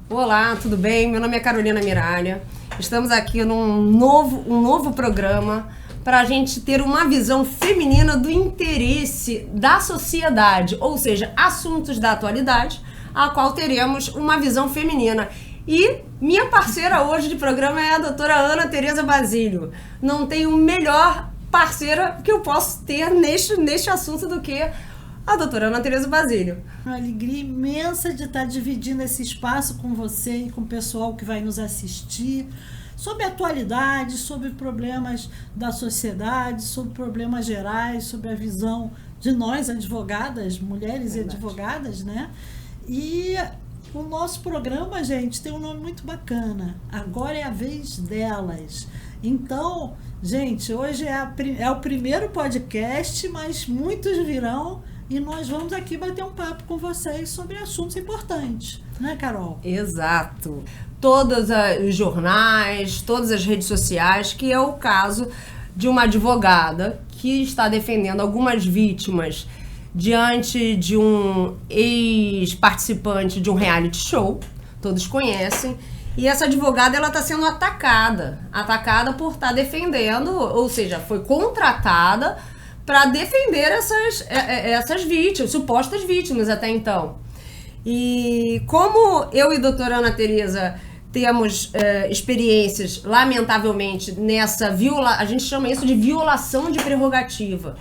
Olá, tudo bem? Meu nome é Carolina Miralha. Estamos aqui num novo programa para a gente ter uma visão feminina do interesse da sociedade, ou seja, assuntos da atualidade, a qual teremos uma visão feminina. E minha parceira hoje de programa é a doutora Ana Tereza Basílio. Não tenho melhor parceira que eu posso ter neste assunto do que a doutora Ana Tereza Basílio. Uma alegria imensa de estar dividindo esse espaço com você e com o pessoal que vai nos assistir, sobre atualidade, sobre problemas da sociedade, sobre problemas gerais, sobre a visão de nós, advogadas, mulheres e advogadas, né? E o nosso programa, gente, tem um nome muito bacana. Agora é a vez delas. Então, gente, hoje é o primeiro podcast, mas muitos virão. E nós vamos aqui bater um papo com vocês sobre assuntos importantes, né, Carol? Exato. Todos os jornais, todas as redes sociais, que é o caso de uma advogada que está defendendo algumas vítimas diante de um ex-participante de um reality show, todos conhecem, e essa advogada ela está sendo atacada por estar defendendo, ou seja, foi contratada para defender essas vítimas, supostas vítimas até então. E como eu e a doutora Ana Tereza temos experiências, lamentavelmente, nessa a gente chama isso de violação de prerrogativa.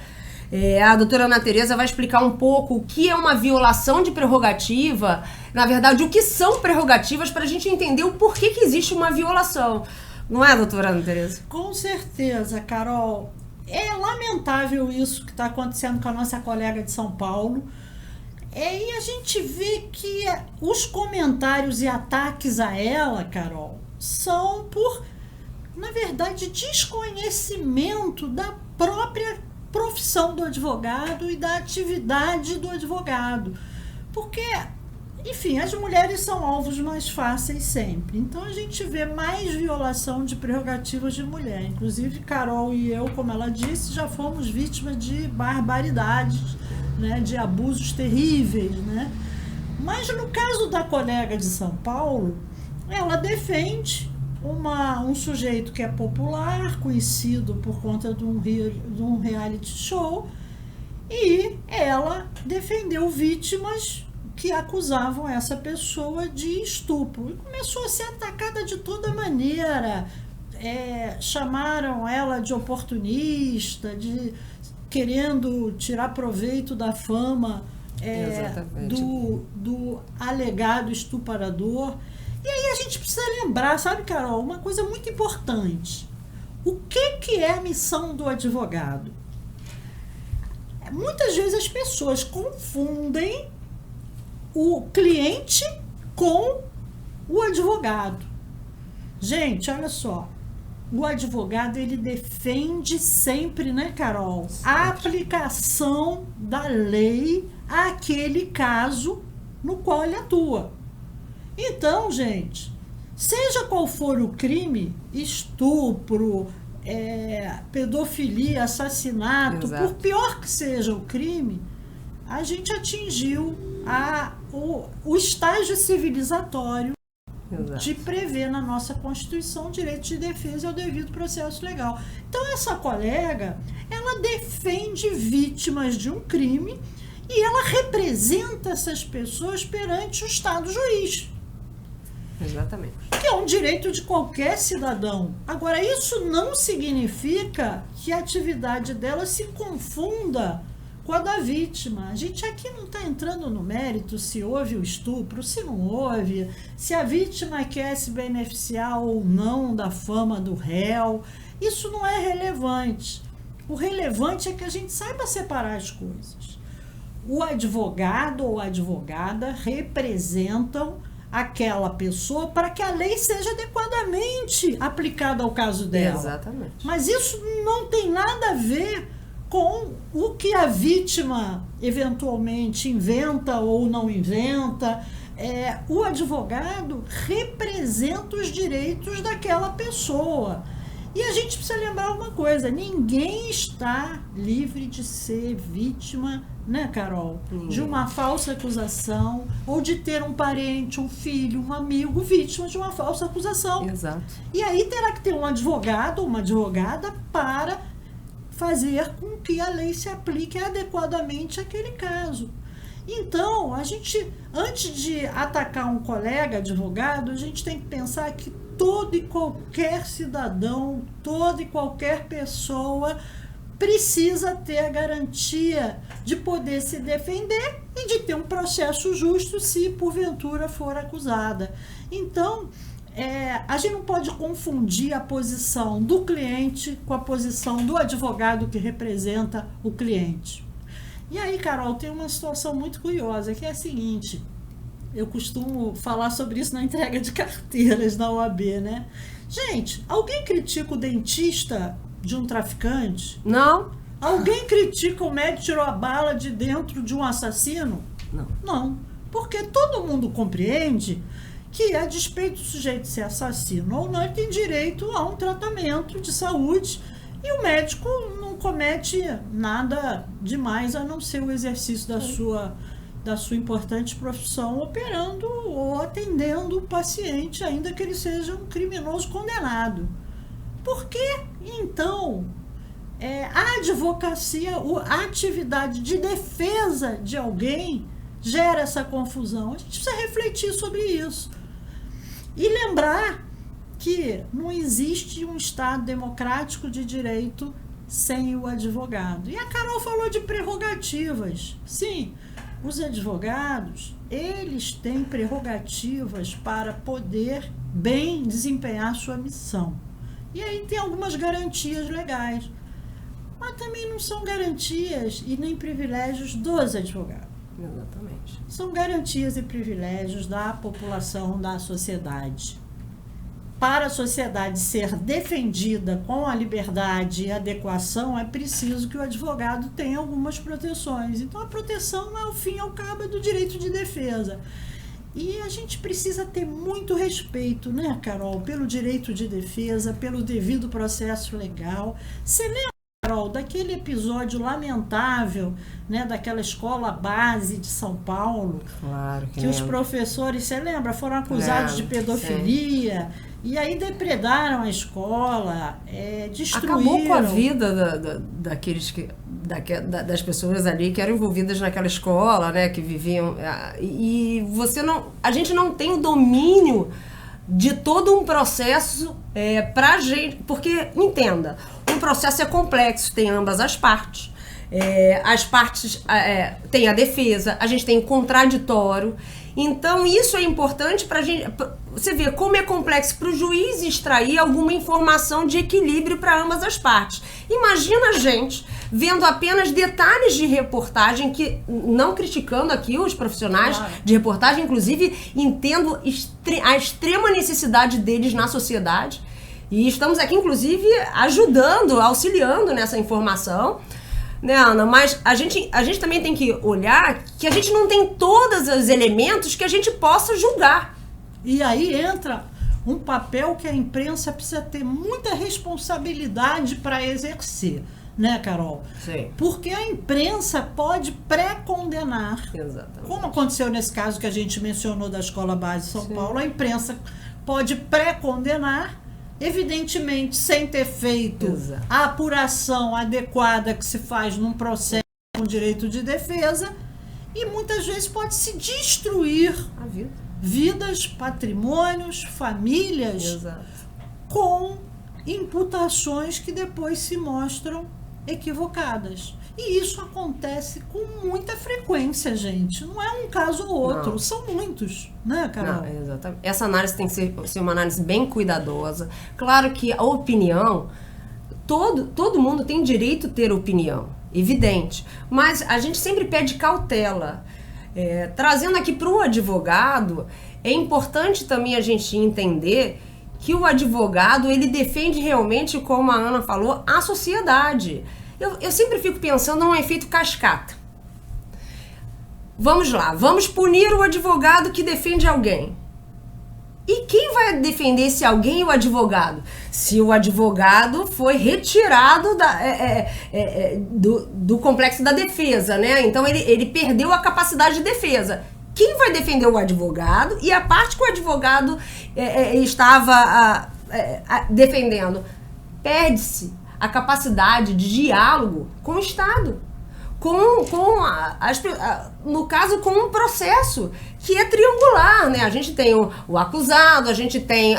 A doutora Ana Tereza vai explicar um pouco o que é uma violação de prerrogativa, na verdade, o que são prerrogativas, para a gente entender o porquê que existe uma violação. Não é, doutora Ana Tereza? Com certeza, Carol. É lamentável isso que está acontecendo com a nossa colega de São Paulo. E a gente vê que os comentários e ataques a ela, Carol, são por, na verdade, desconhecimento da própria profissão do advogado e da atividade do advogado. Porque, enfim, as mulheres são alvos mais fáceis sempre. Então, a gente vê mais violação de prerrogativas de mulher. Inclusive, Carol e eu, como ela disse, já fomos vítimas de barbaridades, né, de abusos terríveis, né? Mas, no caso da colega de São Paulo, ela defende um sujeito que é popular, conhecido por conta de um reality show, e ela defendeu vítimas que acusavam essa pessoa de estupro. E começou a ser atacada de toda maneira. Chamaram ela de oportunista, de querendo tirar proveito da fama do alegado estuprador. E aí a gente precisa lembrar, sabe, Carol, uma coisa muito importante. O que é a missão do advogado? Muitas vezes as pessoas confundem o cliente com o advogado. Gente, olha só, o advogado ele defende sempre, né, Carol, a aplicação da lei àquele caso no qual ele atua. Então, gente, seja qual for o crime, estupro, pedofilia, assassinato, por pior que seja o crime, a gente atingiu o estágio civilizatório de prever na nossa Constituição o direito de defesa e o devido processo legal. Então, essa colega, ela defende vítimas de um crime e ela representa essas pessoas perante o Estado juiz. Exatamente. Que é um direito de qualquer cidadão. Agora, isso não significa que a atividade dela se confunda com a da vítima. A gente aqui não está entrando no mérito se houve o estupro, se não houve, se a vítima quer se beneficiar ou não da fama do réu. Isso não é relevante. O relevante é que a gente saiba separar as coisas. O advogado ou a advogada representam aquela pessoa para que a lei seja adequadamente aplicada ao caso dela. Exatamente. Mas isso não tem nada a ver com o que a vítima eventualmente inventa ou não inventa. O advogado representa os direitos daquela pessoa. E a gente precisa lembrar uma coisa, ninguém está livre de ser vítima, né, Carol? De uma falsa acusação, ou de ter um parente, um filho, um amigo vítima de uma falsa acusação. Exato. E aí terá que ter um advogado ou uma advogada para fazer com que a lei se aplique adequadamente àquele caso. Então, a gente, antes de atacar um colega advogado, a gente tem que pensar que todo e qualquer cidadão, toda e qualquer pessoa precisa ter a garantia de poder se defender e de ter um processo justo se porventura for acusada. Então, a gente não pode confundir a posição do cliente com a posição do advogado que representa o cliente. E aí, Carol, tem uma situação muito curiosa, que é a seguinte: eu costumo falar sobre isso na entrega de carteiras da OAB, né? Gente, alguém critica o dentista de um traficante? Não? Alguém critica o médico que tirou a bala de dentro de um assassino? Não. Não, porque todo mundo compreende que, a despeito do sujeito ser assassino ou não, ele tem direito a um tratamento de saúde e o médico não comete nada demais a não ser o exercício da sua importante profissão, operando ou atendendo o paciente, ainda que ele seja um criminoso condenado. Por que, então, a advocacia, a atividade de defesa de alguém gera essa confusão? A gente precisa refletir sobre isso. E lembrar que não existe um Estado democrático de direito sem o advogado. E a Carol falou de prerrogativas. Sim, os advogados, eles têm prerrogativas para poder bem desempenhar sua missão. E aí tem algumas garantias legais. Mas também não são garantias e nem privilégios dos advogados. Exatamente. São garantias e privilégios da população, da sociedade. Para a sociedade ser defendida com a liberdade e adequação, é preciso que o advogado tenha algumas proteções. Então, a proteção, ao fim e ao cabo, é do direito de defesa. E a gente precisa ter muito respeito, né, Carol, pelo direito de defesa, pelo devido processo legal. Você lembra, Carol, daquele episódio lamentável, né, daquela escola base de São Paulo? Claro que os professores, você lembra, foram acusados de pedofilia. Sim. E aí depredaram a escola, destruíram. Acabou com a vida das pessoas ali que eram envolvidas naquela escola, né, que viviam. E a gente não tem o domínio de todo um processo pra gente, porque, entenda, um processo é complexo, tem ambas as partes. As partes tem a defesa, a gente tem o contraditório. Então, isso é importante para a gente. Você vê como é complexo para o juiz extrair alguma informação de equilíbrio para ambas as partes. Imagina a gente vendo apenas detalhes de reportagem, que, não criticando aqui os profissionais de reportagem, inclusive entendo a extrema necessidade deles na sociedade. E estamos aqui, inclusive, ajudando, auxiliando nessa informação. Né, Ana? Mas a gente também tem que olhar que a gente não tem todos os elementos que a gente possa julgar. E aí entra um papel que a imprensa precisa ter muita responsabilidade para exercer, né, Carol? Sim. Porque a imprensa pode pré-condenar. Exatamente. Como aconteceu nesse caso que a gente mencionou da Escola Base de São Paulo, a imprensa pode pré-condenar, evidentemente sem ter feito a apuração adequada que se faz num processo com direito de defesa, e muitas vezes pode se destruir a vida. Vidas, patrimônios, famílias, com imputações que depois se mostram equivocadas. E isso acontece com muita frequência, gente. Não é um caso ou outro, não. São muitos, né, Carol? Não, exatamente. Essa análise tem que ser uma análise bem cuidadosa. Claro que a opinião, todo mundo tem direito a ter opinião, evidente. Mas a gente sempre pede cautela. Trazendo aqui para o advogado, é importante também a gente entender que o advogado, ele defende realmente, como a Ana falou, a sociedade. Eu sempre fico pensando num efeito cascata. Vamos lá, vamos punir o advogado que defende alguém. E quem vai defender esse alguém? O advogado. Se o advogado foi retirado do complexo da defesa, né? Então ele perdeu a capacidade de defesa. Quem vai defender o advogado e a parte que o advogado estava defendendo? Perde-se a capacidade de diálogo com o Estado. No caso, com um processo que é triangular, né? A gente tem o acusado, a gente tem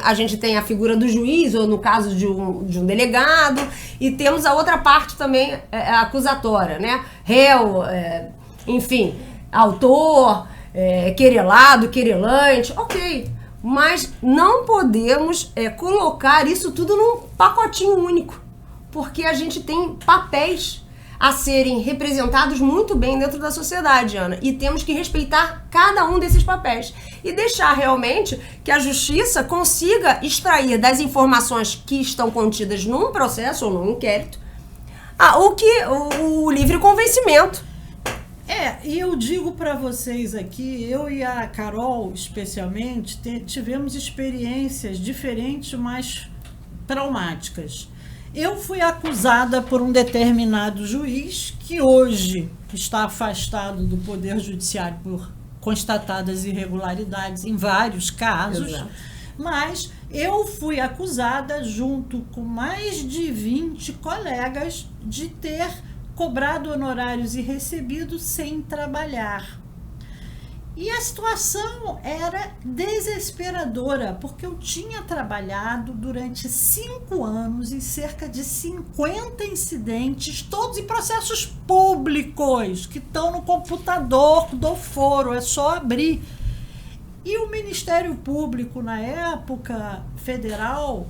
a figura do juiz, ou no caso de um delegado, e temos a outra parte também acusatória, né? Réu, enfim, autor, querelado, querelante, ok. Mas não podemos colocar isso tudo num pacotinho único, porque a gente tem papéis a serem representados muito bem dentro da sociedade, Ana. E temos que respeitar cada um desses papéis. E deixar realmente que a justiça consiga extrair das informações que estão contidas num processo ou num inquérito o livre convencimento. E eu digo para vocês aqui, eu e a Carol especialmente, tivemos experiências diferentes, mas traumáticas. Eu fui acusada por um determinado juiz que hoje está afastado do Poder Judiciário por constatadas irregularidades em vários casos. Exato. Mas eu fui acusada, junto com mais de 20 colegas, de ter cobrado honorários e recebido sem trabalhar. E a situação era desesperadora, porque eu tinha trabalhado durante 5 anos em cerca de 50 incidentes, todos em processos públicos, que estão no computador do foro, é só abrir. E o Ministério Público, na época federal,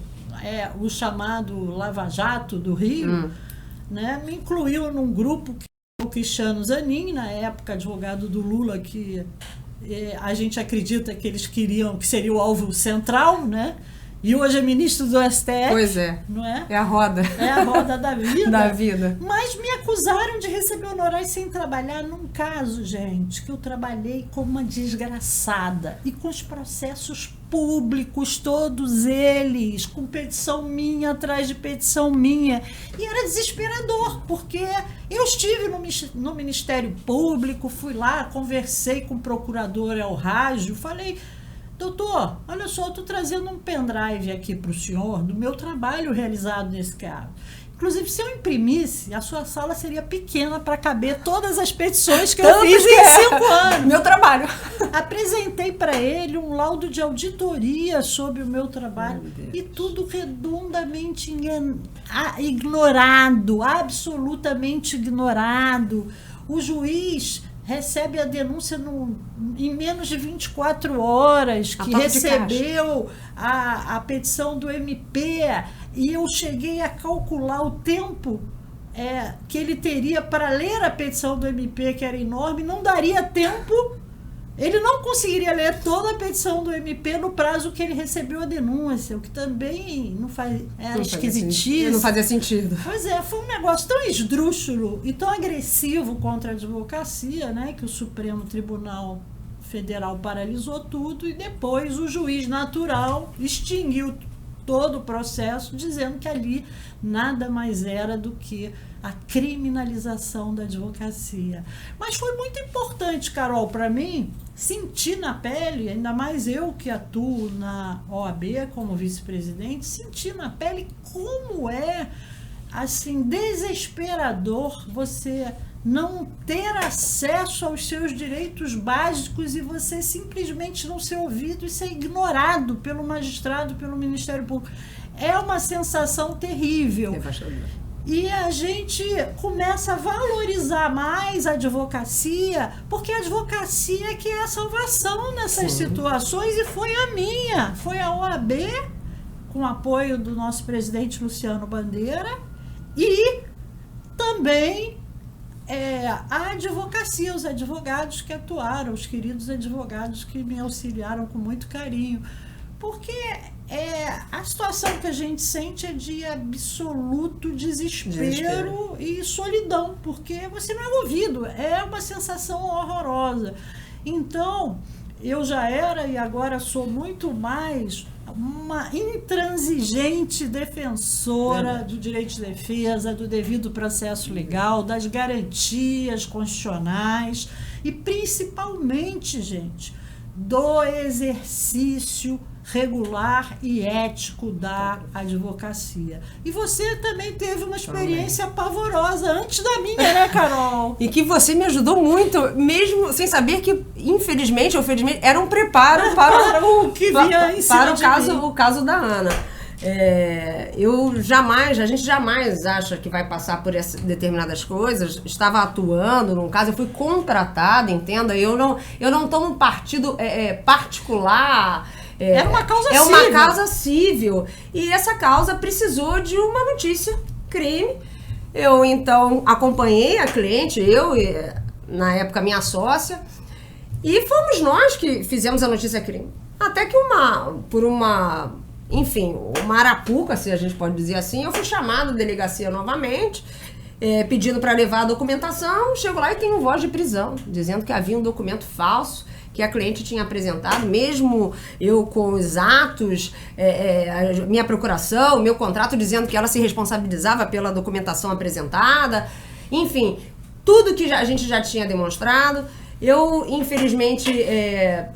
o chamado Lava Jato do Rio, né, me incluiu num grupo que o Cristiano Zanin, na época advogado do Lula, que a gente acredita que eles queriam que seria o alvo central, né? E hoje é ministro do STF. Pois é. Não é? É a roda. É a roda da vida. Da vida. Mas me acusaram de receber honorários sem trabalhar num caso, gente, que eu trabalhei como uma desgraçada. E com os processos públicos, todos eles, com petição minha atrás de petição minha. E era desesperador, porque eu estive no Ministério Público, fui lá, conversei com o procurador El Rágio, falei: doutor, olha só, eu estou trazendo um pendrive aqui para o senhor do meu trabalho realizado nesse caso. Inclusive, se eu imprimisse, a sua sala seria pequena para caber todas as petições que eu fiz em 5 anos. Meu trabalho. Apresentei para ele um laudo de auditoria sobre o meu trabalho e tudo redondamente ignorado, absolutamente ignorado. O juiz recebe a denúncia em menos de 24 horas, que recebeu a petição do MP, e eu cheguei a calcular o tempo que ele teria para ler a petição do MP, que era enorme, não daria tempo, ele não conseguiria ler toda a petição do MP no prazo que ele recebeu a denúncia, o que também não faz, esquisitíssimo. Não fazia sentido. Pois é, foi um negócio tão esdrúxulo e tão agressivo contra a advocacia, né, que o Supremo Tribunal Federal paralisou tudo e depois o juiz natural extinguiu todo o processo, dizendo que ali nada mais era do que a criminalização da advocacia. Mas foi muito importante, Carol, para mim, sentir na pele, ainda mais eu que atuo na OAB como vice-presidente, sentir na pele como é, assim, desesperador você não ter acesso aos seus direitos básicos e você simplesmente não ser ouvido e ser ignorado pelo magistrado, pelo Ministério Público. É uma sensação terrível. E a gente começa a valorizar mais a advocacia, porque a advocacia é que é a salvação nessas situações, e foi a minha, foi a OAB, com apoio do nosso presidente Luciano Bandeira, e também a advocacia, os advogados que atuaram, os queridos advogados que me auxiliaram com muito carinho, porque a situação que a gente sente é de absoluto desespero e solidão, porque você não é ouvido, é uma sensação horrorosa. Então, eu já era e agora sou muito mais uma intransigente defensora do direito de defesa, do devido processo legal, das garantias constitucionais e principalmente, gente, do exercício regular e ético da advocacia. E você também teve uma experiência pavorosa antes da minha, né, Carol? E que você me ajudou muito, mesmo sem saber que, infelizmente ou felizmente, era um preparo para o que vinha em cima para o caso da Ana. A gente jamais acha que vai passar por determinadas coisas. Estava atuando num caso, eu fui contratada, entenda, eu não tomo partido particular. Era uma causa civil. É uma causa civil. E essa causa precisou de uma notícia, crime. Eu, então, acompanhei a cliente, na época, minha sócia, e fomos nós que fizemos a notícia crime. Até que por uma arapuca, se a gente pode dizer assim, eu fui chamada à delegacia novamente, pedindo para levar a documentação. Chego lá e tenho voz de prisão, dizendo que havia um documento falso que a cliente tinha apresentado, mesmo eu com os atos, minha procuração, meu contrato dizendo que ela se responsabilizava pela documentação apresentada, enfim, tudo que a gente já tinha demonstrado. Eu, infelizmente,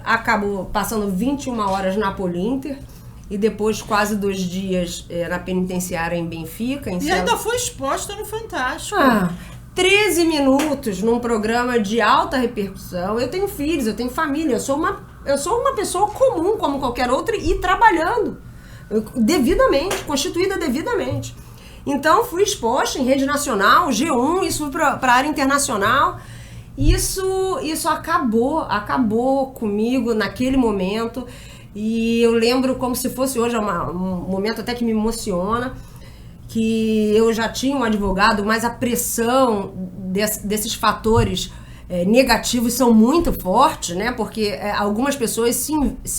acabo passando 21 horas na Polinter e depois quase 2 dias na penitenciária em Benfica. E ainda foi exposta no Fantástico. 13 minutos num programa de alta repercussão. Eu tenho filhos, eu tenho família, eu sou uma pessoa comum como qualquer outra e trabalhando devidamente, constituída devidamente. Então fui exposta em rede nacional, G1, isso para a área internacional. Isso acabou comigo naquele momento e eu lembro como se fosse hoje, um momento até que me emociona, que eu já tinha um advogado, mas a pressão desses fatores negativos são muito fortes, né? Porque algumas pessoas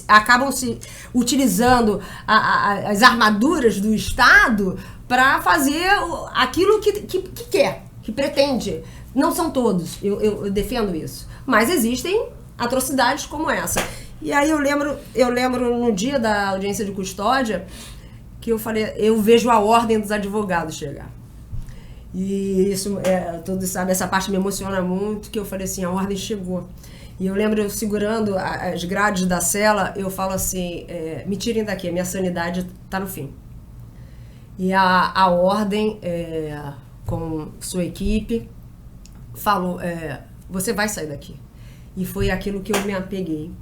acabam se utilizando as armaduras do Estado para fazer aquilo que quer, que pretende. Não são todos, eu defendo isso. Mas existem atrocidades como essa. E aí eu lembro no dia da audiência de custódia, que eu falei, eu vejo a ordem dos advogados chegar. E isso, todos sabem, essa parte me emociona muito, que eu falei assim, a ordem chegou. E eu lembro eu segurando as grades da cela, eu falo assim, me tirem daqui, a minha sanidade está no fim. E a ordem, com sua equipe, falou, você vai sair daqui. E foi aquilo que eu me apeguei.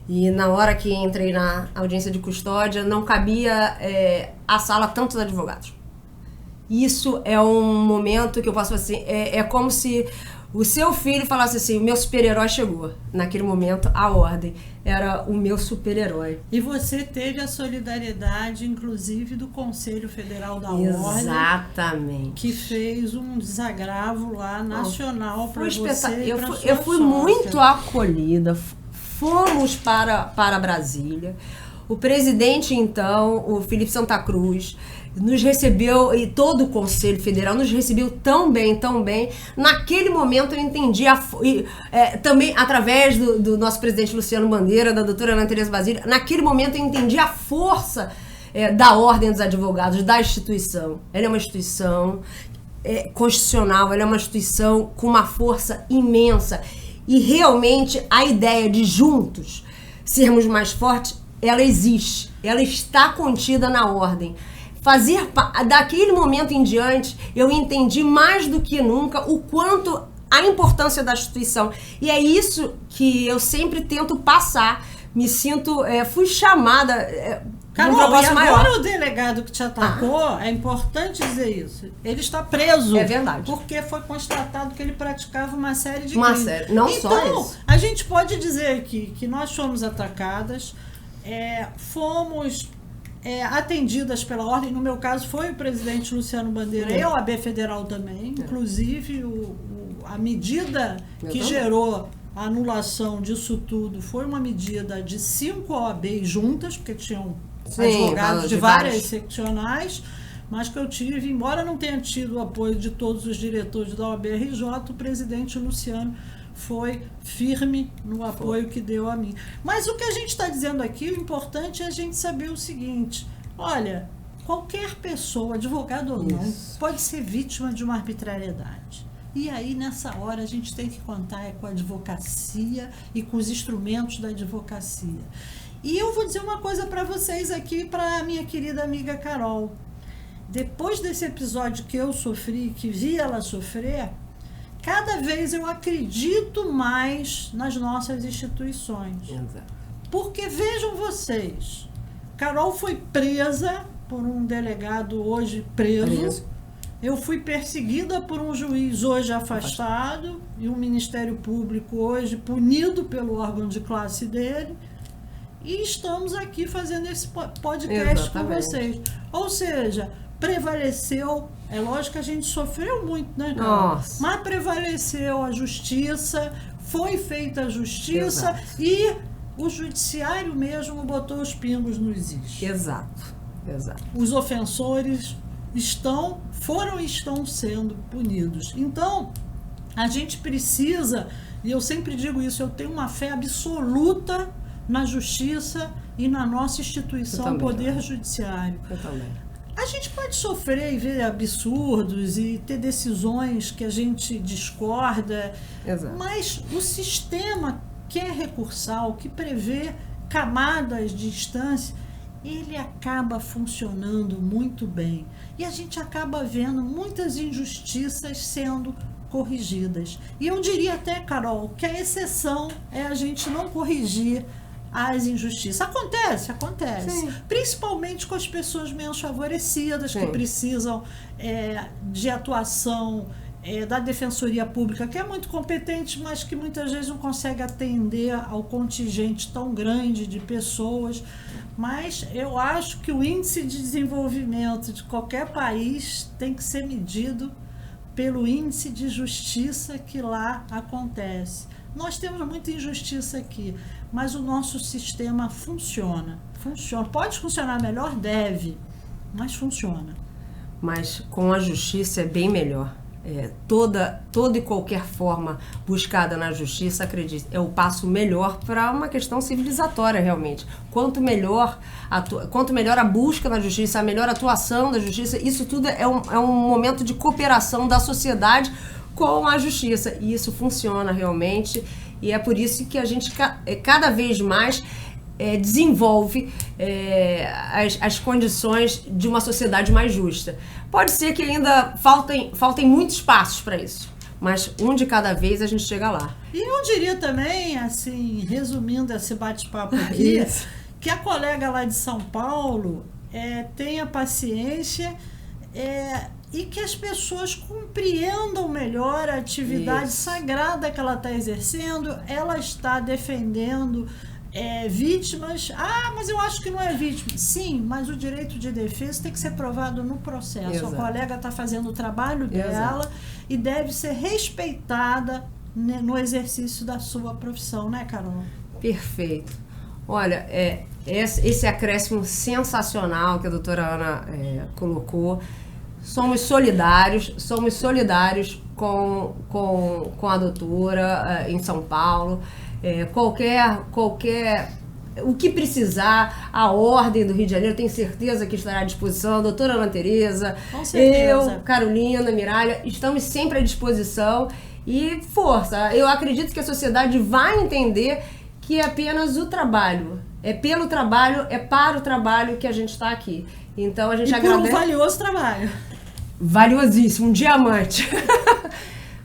E na hora que entrei na audiência de custódia, não cabia a sala tantos advogados. Isso é um momento que eu posso assim, é como se o seu filho falasse assim, o meu super-herói chegou. Naquele momento, a ordem era o meu super-herói. E você teve a solidariedade, inclusive, do Conselho Federal da Ordem. Exatamente. Que fez um desagravo lá nacional para você e para sua Eu fui muito acolhida. Fomos para Brasília. O presidente, então, o Felipe Santa Cruz, nos recebeu, e todo o Conselho Federal nos recebeu tão bem, tão bem. Naquele momento eu entendi, também através do nosso presidente Luciano Bandeira, da doutora Ana Tereza Basílio, naquele momento eu entendi a força da Ordem dos Advogados, da instituição. Ela é uma instituição constitucional, ela é uma instituição com uma força imensa. E realmente a ideia de juntos sermos mais fortes, ela existe, ela está contida na ordem. Daquele momento em diante, eu entendi mais do que nunca o quanto a importância da instituição. E é isso que eu sempre tento passar. Me sinto, fui chamada... Carol, e agora o delegado que te atacou, é importante dizer isso, ele está preso. É verdade. Porque foi constatado que ele praticava uma série de crimes. Não então, só isso. A gente pode dizer aqui que nós fomos atacadas, fomos atendidas pela ordem. No meu caso, foi o presidente Luciano Bandeira e a OAB Federal também. Inclusive, a medida que gerou a anulação disso tudo foi uma medida de 5 OABs juntas, porque tinham advogados de várias seccionais, mas que eu tive, embora não tenha tido o apoio de todos os diretores da OAB-RJ, o presidente Luciano foi firme no apoio que deu a mim. Mas o que a gente está dizendo aqui, o importante é a gente saber o seguinte: olha, qualquer pessoa, advogado ou não, pode ser vítima de uma arbitrariedade. E aí, nessa hora, a gente tem que contar com a advocacia e com os instrumentos da advocacia. E eu vou dizer uma coisa para vocês aqui, para a minha querida amiga Carol. Depois desse episódio que eu sofri, que vi ela sofrer, cada vez eu acredito mais nas nossas instituições. Exato. Porque vejam vocês, Carol foi presa por um delegado hoje preso. Eu fui perseguida por um juiz hoje afastado e um Ministério Público hoje punido pelo órgão de classe dele. E estamos aqui fazendo esse podcast com vocês. Ou seja, prevaleceu, é lógico que a gente sofreu muito, né, Carol? Mas prevaleceu a justiça, foi feita a justiça. Exato. E o judiciário mesmo botou os pingos nos is. Exato. Os ofensores foram e estão sendo punidos. Então, a gente precisa, e eu sempre digo isso, eu tenho uma fé absoluta na justiça e na nossa instituição, Poder Judiciário. Eu também. A gente pode sofrer e ver absurdos e ter decisões que a gente discorda, mas o sistema que é recursal, que prevê camadas de instância, ele acaba funcionando muito bem. E a gente acaba vendo muitas injustiças sendo corrigidas. E eu diria até, Carol, que a exceção é a gente não corrigir as injustiças. Acontece. Sim. Principalmente com as pessoas menos favorecidas, que precisam de atuação da Defensoria Pública, que é muito competente, mas que muitas vezes não consegue atender ao contingente tão grande de pessoas. Mas eu acho que o índice de desenvolvimento de qualquer país tem que ser medido pelo índice de justiça que lá acontece. Nós temos muita injustiça aqui, mas o nosso sistema funciona. Pode funcionar melhor? Deve, mas funciona. Mas com a justiça é bem melhor. Toda e qualquer forma buscada na justiça, acredite, é o passo melhor para uma questão civilizatória, realmente. Quanto melhor a busca na justiça, a melhor atuação da justiça, isso tudo é um momento de cooperação da sociedade com a justiça. E isso funciona realmente, e é por isso que a gente cada vez mais desenvolve as condições de uma sociedade mais justa. Pode ser que ainda faltem muitos passos para isso, mas um de cada vez a gente chega lá. E eu diria também, assim, resumindo esse bate-papo aqui, que a colega lá de São Paulo tenha paciência e que as pessoas compreendam melhor a atividade sagrada que ela está exercendo. Ela está defendendo vítimas. Mas eu acho que não é vítima. Sim, mas o direito de defesa tem que ser provado no processo. Exato. A colega está fazendo o trabalho dela e deve ser respeitada no exercício da sua profissão, né, Carol? Perfeito. Olha, esse acréscimo sensacional que a doutora Ana colocou. Somos solidários com a doutora em São Paulo. O que precisar, a Ordem do Rio de Janeiro, tenho certeza que estará à disposição. A doutora Ana Tereza, eu, Carolina, Miralha, estamos sempre à disposição. E força, eu acredito que a sociedade vai entender que é apenas o trabalho. É pelo trabalho, é para o trabalho que a gente está aqui. Então a gente agradece. Por um valioso trabalho. Valiosíssimo, um diamante.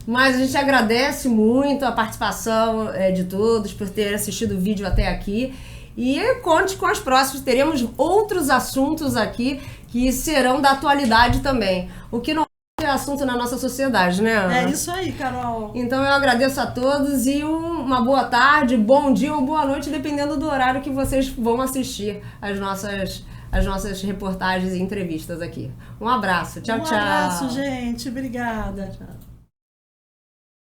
Mas a gente agradece muito a participação de todos por ter assistido o vídeo até aqui. E conte com as próximas, teremos outros assuntos aqui que serão da atualidade também. O que não é assunto na nossa sociedade, né, Ana? É isso aí, Carol. Então eu agradeço a todos e uma boa tarde, bom dia ou boa noite, dependendo do horário que vocês vão assistir as nossas reportagens e entrevistas aqui. Um abraço, tchau, tchau. Um abraço, gente. Obrigada. Tchau.